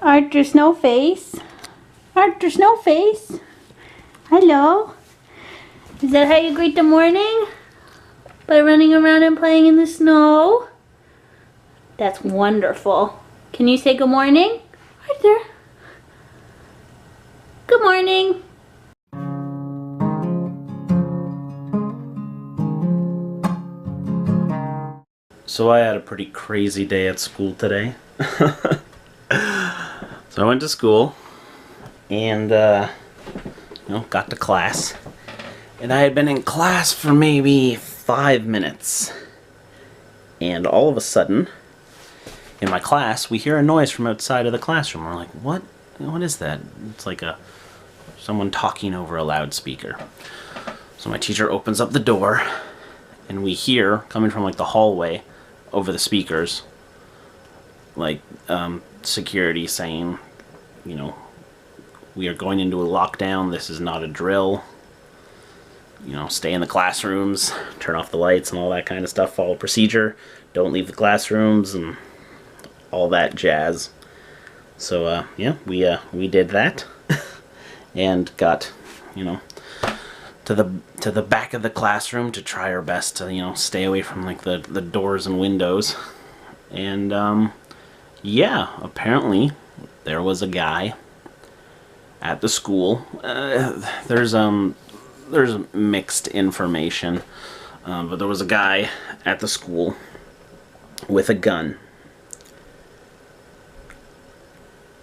Arthur Snowface. Arthur Snowface. Hello. Is that how you greet the morning? By running around and playing in the snow? That's wonderful. Can you say good morning? Arthur. Good morning. So I had a pretty crazy day at school today. So I went to school and got to class. And I had been in class for maybe 5 minutes. And all of a sudden, in my class, we hear a noise from outside of the classroom. We're like, what? What is that? It's like someone talking over a loudspeaker. So my teacher opens up the door, and we hear, coming from like the hallway over the speakers, like security saying, we are going into a lockdown, this is not a drill, stay in the classrooms, turn off the lights and all that kind of stuff, follow procedure, don't leave the classrooms, and all that jazz. So we did that and got to the back of the classroom to try our best to stay away from like the doors and windows. And apparently there was a guy at the school. There's mixed information, but there was a guy at the school with a gun,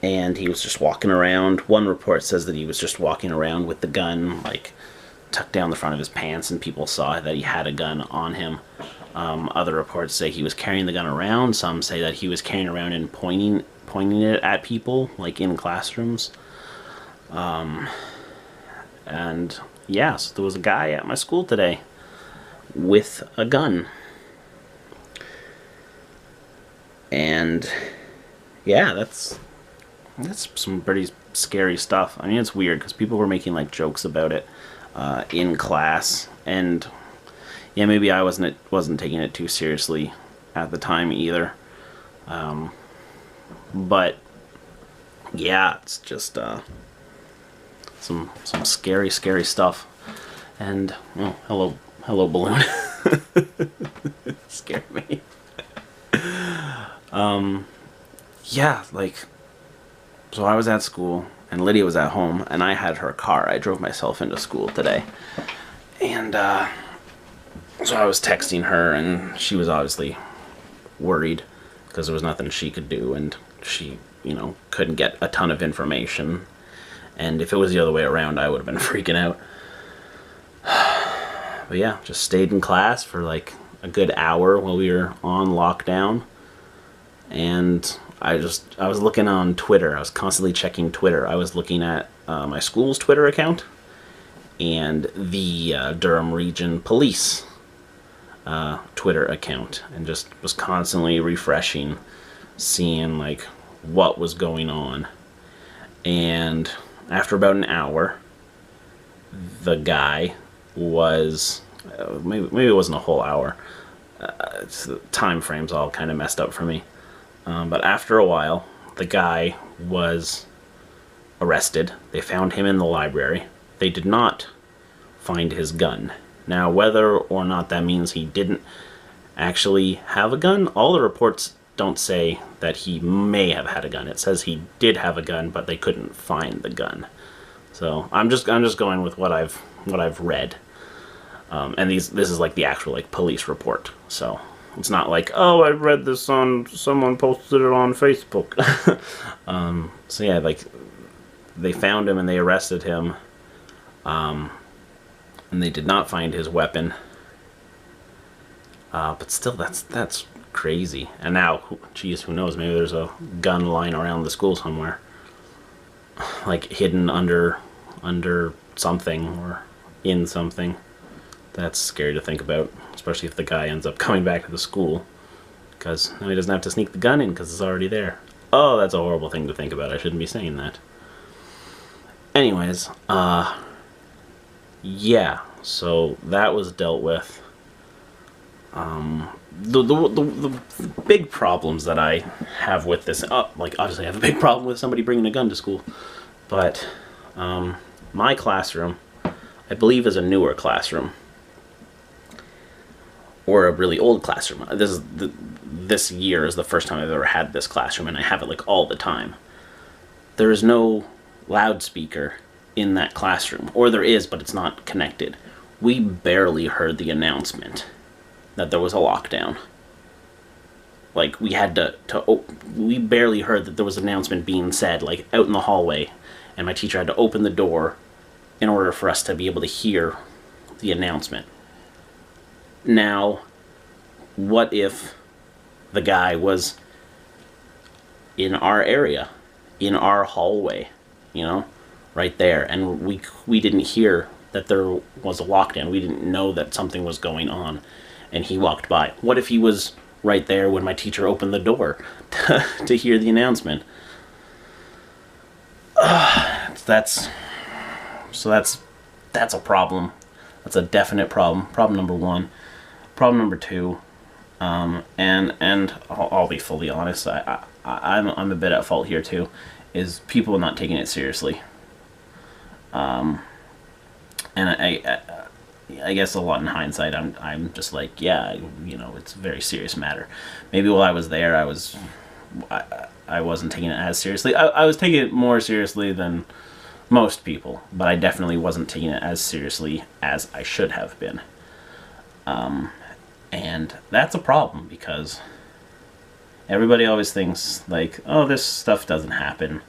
and he was just walking around. One report says that he was just walking around with the gun like tucked down the front of his pants, and people saw that he had a gun on him. Other reports say he was carrying the gun around. Some say that he was carrying it around and pointing it at people, like in classrooms. So there was a guy at my school today with a gun. And yeah, that's some pretty scary stuff. I mean, it's weird because people were making like jokes about it in class, and yeah, maybe I wasn't taking it too seriously at the time either. But yeah, it's just some scary stuff. And hello balloon. Scared me. So I was at school and Lydia was at home, and I had her car. I drove myself into school today, and so I was texting her, and she was obviously worried because there was nothing she could do, and she couldn't get a ton of information. And if it was the other way around, I would have been freaking out. But yeah, just stayed in class for like a good hour while we were on lockdown. And I was looking on Twitter. I was constantly checking Twitter. I was looking at my school's Twitter account and the Durham Region Police Twitter account, and just was constantly refreshing, seeing like what was going on. And after about an hour, the guy was maybe it wasn't a whole hour. The time frame's all kind of messed up for me. But after a while, the guy was arrested. They found him in the library. They did not find his gun. Now, whether or not that means he didn't actually have a gun, all the reports don't say that he may have had a gun. It says he did have a gun, but they couldn't find the gun. So I'm just going with what I've read. And this is like the actual like police report. So it's not like, oh, I read this on, someone posted it on Facebook. So yeah, like they found him and they arrested him. And they did not find his weapon. But still, that's crazy. And now, geez, who knows? Maybe there's a gun lying around the school somewhere, like hidden under something or in something. That's scary to think about, especially if the guy ends up coming back to the school, because now he doesn't have to sneak the gun in because it's already there. Oh, that's a horrible thing to think about. I shouldn't be saying that. Anyways, yeah, so that was dealt with. the big problems that I have with this, like obviously I have a big problem with somebody bringing a gun to school, but my classroom, I believe, is a newer classroom, or a really old classroom. This year is the first time I've ever had this classroom, and I have it like all the time. There is no loudspeaker in that classroom, or there is, but it's not connected. We barely heard the announcement that there was a lockdown. Like, we had we barely heard that there was an announcement being said, like, out in the hallway, and my teacher had to open the door in order for us to be able to hear the announcement. Now, what if the guy was in our area, in our hallway, you know, right there, and we didn't hear that there was a lockdown. We didn't know that something was going on, and he walked by. What if he was right there when my teacher opened the door to hear the announcement? That's a problem. That's a definite problem. Problem number one. Problem number two, and I'll be fully honest, I'm a bit at fault here too, is people not taking it seriously. And I guess a lot in hindsight, I'm just like, yeah, you know, it's a very serious matter. Maybe while I was there, I wasn't taking it as seriously. I was taking it more seriously than most people, but I definitely wasn't taking it as seriously as I should have been. And that's a problem, because everybody always thinks, like, oh, this stuff doesn't happen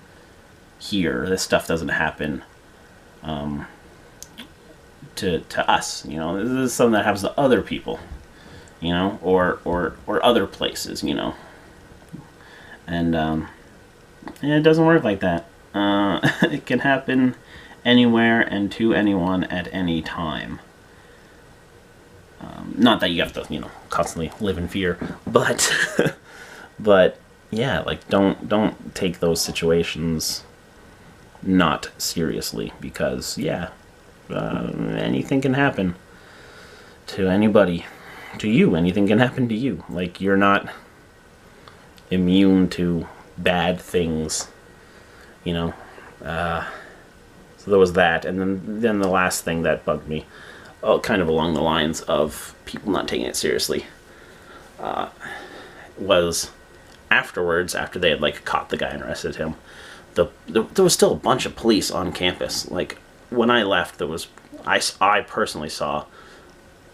here. This stuff doesn't happen to us, you know. This is something that happens to other people, you know, or other places, you know. And it doesn't work like that. It can happen anywhere and to anyone at any time. Not that you have to, you know, constantly live in fear, but but yeah, like, don't take those situations not seriously, because yeah, anything can happen to anybody, to you. Anything can happen to you. Like, you're not immune to bad things, you know. So there was that, and then the last thing that bugged me, kind of along the lines of people not taking it seriously, was afterwards, after they had, like, caught the guy and arrested him, there was still a bunch of police on campus. Like, when I left, there was, I personally saw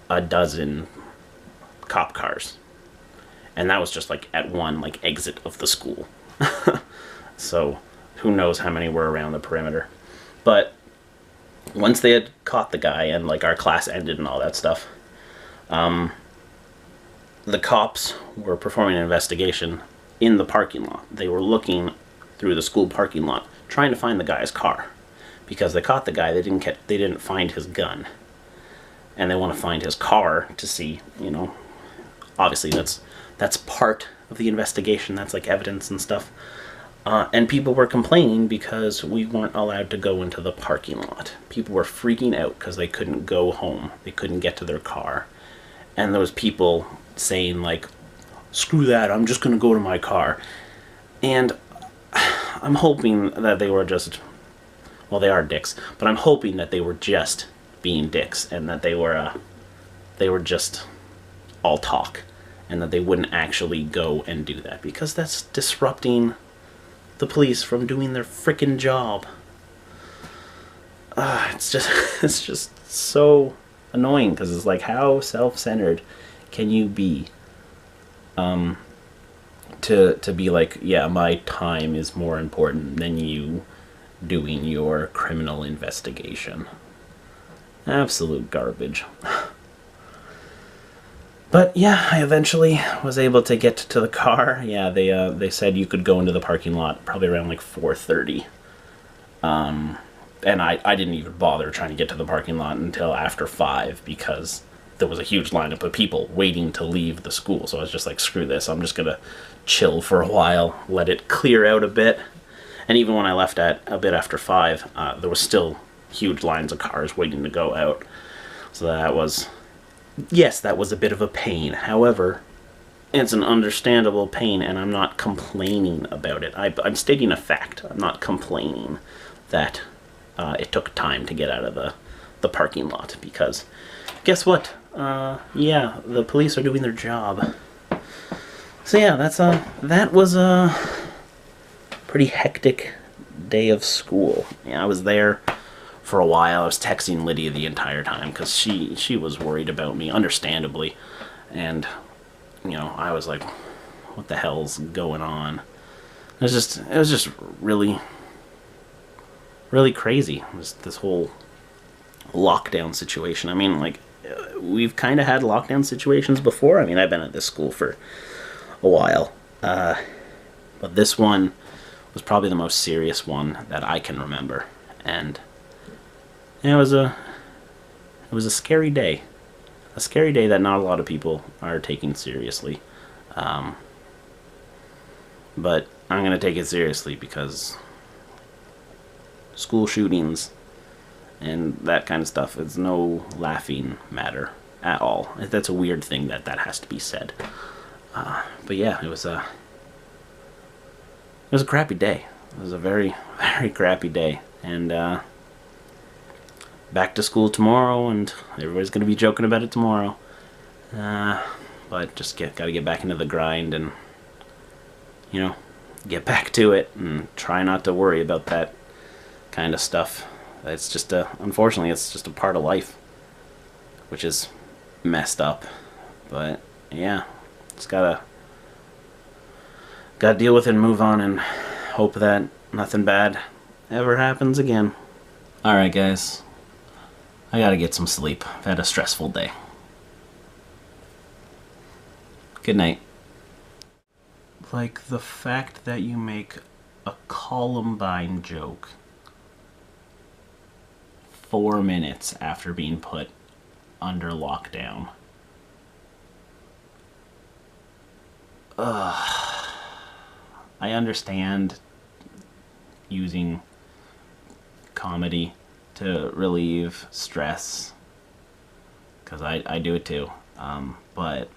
a dozen cop cars, and that was just, like, at one, like, exit of the school. So who knows how many were around the perimeter. But once they had caught the guy and, like, our class ended and all that stuff, the cops were performing an investigation in the parking lot. They were looking through the school parking lot, trying to find the guy's car, because they caught the guy. They didn't find his gun, and they want to find his car to see, you know. Obviously, that's part of the investigation. That's, like, evidence and stuff. And people were complaining because we weren't allowed to go into the parking lot. People were freaking out because they couldn't go home. They couldn't get to their car. And there was people saying, like, screw that, I'm just going to go to my car. And I'm hoping that they were just, well, they are dicks, but I'm hoping that they were just being dicks, and that they were just all talk, and that they wouldn't actually go and do that, because that's disrupting the police from doing their frickin' job. It's just so annoying, because it's like, how self-centered can you be to be like, yeah, my time is more important than you doing your criminal investigation. Absolute garbage. But yeah, I eventually was able to get to the car. Yeah, they said you could go into the parking lot probably around like 4:30. And I didn't even bother trying to get to the parking lot until after 5, because there was a huge lineup of people waiting to leave the school. So I was just like, screw this, I'm just gonna chill for a while, let it clear out a bit. And even when I left at a bit after 5, there was still huge lines of cars waiting to go out. So that was, yes, that was a bit of a pain. However, it's an understandable pain, and I'm not complaining about it. I'm stating a fact. I'm not complaining that it took time to get out of the parking lot, because guess what? Yeah, the police are doing their job. So yeah, that was a pretty hectic day of school. Yeah, I was there for a while. I was texting Lydia the entire time because she was worried about me, understandably, and you know, I was like, what the hell's going on? It was just really crazy. It was this whole lockdown situation. I mean, like, we've kind of had lockdown situations before. I mean, I've been at this school for a while, but this one was probably the most serious one that I can remember, and it was a scary day. A scary day that not a lot of people are taking seriously. But I'm going to take it seriously because school shootings and that kind of stuff is no laughing matter at all. That's a weird thing that has to be said. But yeah, it was a crappy day. It was a very, very crappy day. And back to school tomorrow, and everybody's going to be joking about it tomorrow. But just gotta get back into the grind and, you know, get back to it and try not to worry about that kind of stuff. It's just unfortunately, it's just a part of life, which is messed up. But yeah, just gotta deal with it and move on and hope that nothing bad ever happens again. Alright guys, I gotta get some sleep. I've had a stressful day. Good night. Like the fact that you make a Columbine joke 4 minutes after being put under lockdown. Ugh. I understand using comedy to relieve stress, because I do it too, but